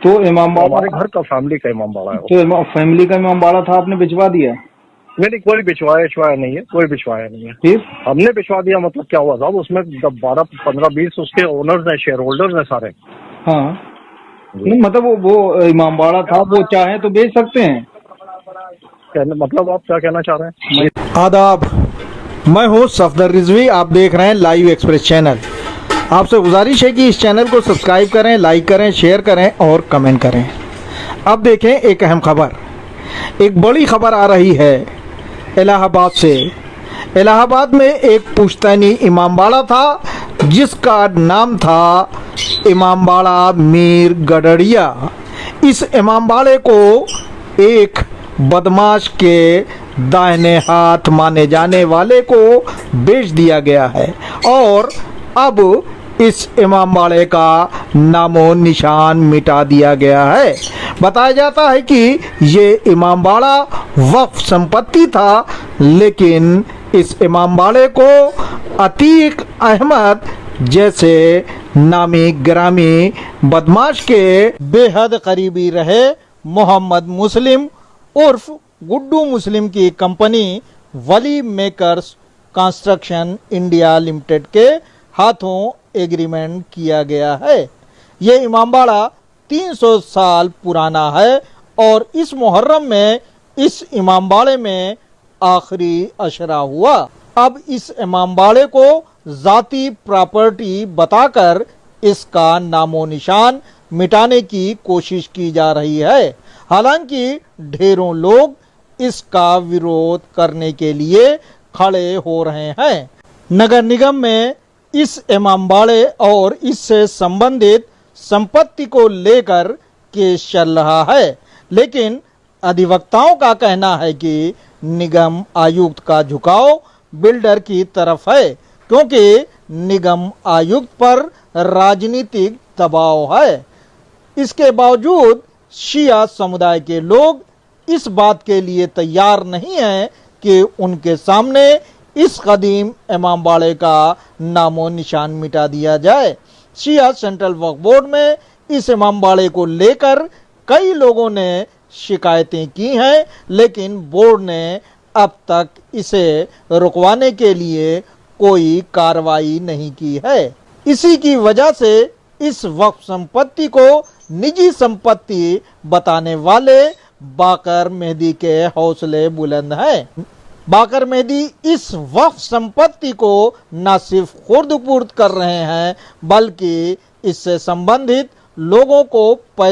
तो इमामबाड़ा हमारे घर का फैमिली का इमामबाड़ा है वो। तो फैमिली का इमामबाड़ा था, आपने बिचवा दिया? नहीं, कोई बिछवाया नहीं है, कोई बिछवाया नहीं है। फिर हमने बिछवा दिया मतलब क्या हुआ साहब, उसमें 12-15-20 उसके ओनर्स हैं, शेयर होल्डर्स हैं सारे। हाँ, नहीं मतलब वो इमामबाड़ा था, वो चाहे तो बेच सकते हैं। मतलब आप क्या कहना चाह रहे हैं? आदाब, मैं हूँ सफदर रिजवी। आप देख रहे हैं लाइव एक्सप्रेस चैनल। आपसे गुजारिश है कि इस चैनल को सब्सक्राइब करें, लाइक करें, शेयर करें और कमेंट करें। अब देखें एक अहम खबर। एक बड़ी खबर आ रही है इलाहाबाद से। इलाहाबाद में एक पुश्तैनी इमामबाड़ा था जिसका नाम था इमामबाड़ा मीर गडरिया। इस इमामबाड़े को एक बदमाश के दाहिने हाथ माने जाने वाले को बेच दिया गया है और अब इस इमामबाड़े का नामो निशान मिटा दिया गया है। बताया जाता है कि ये इमामबाड़ा वक्फ संपत्ति था, लेकिन इस इमामबाड़े को अतीक अहमद जैसे नामी ग्रामी बदमाश के बेहद करीबी रहे मोहम्मद मुस्लिम उर्फ गुड्डू मुस्लिम की कंपनी वली मेकर्स कंस्ट्रक्शन इंडिया लिमिटेड के हाथों एग्रीमेंट किया गया है। ये इमामबाड़ा 300 साल पुराना है और इस मुहर्रम में इस इमामबाड़े में आखिरी अशरा हुआ। अब इस इमामबाड़े को जाती प्रॉपर्टी बताकर इसका नामो निशान मिटाने की कोशिश की जा रही है। हालांकि ढेरों लोग इसका विरोध करने के लिए खड़े हो रहे हैं। नगर निगम में इस इमामबाड़े और इससे संबंधित संपत्ति को लेकर केस चल रहा है, लेकिन अधिवक्ताओं का कहना है कि निगम आयुक्त का झुकाव बिल्डर की तरफ है, क्योंकि निगम आयुक्त पर राजनीतिक दबाव है। इसके बावजूद शिया समुदाय के लोग इस बात के लिए तैयार नहीं हैं कि उनके सामने इस कदीम इमामबाड़े का नामो निशान मिटा दिया जाए। शिया सेंट्रल वक्फ बोर्ड में इस इमामबाड़े को लेकर कई लोगों ने शिकायतें की हैं, लेकिन बोर्ड ने अब तक इसे रुकवाने के लिए कोई कार्रवाई नहीं की है। इसी की वजह से इस वक्फ संपत्ति को निजी संपत्ति बताने वाले बाकर मेहदी के हौसले बुलंद हैं। बाकर मेहदी इस वक्फ संपत्ति को न सिर्फ खुर्द-बुर्द कर रहे हैं, बल्कि इससे संबंधित लोगों को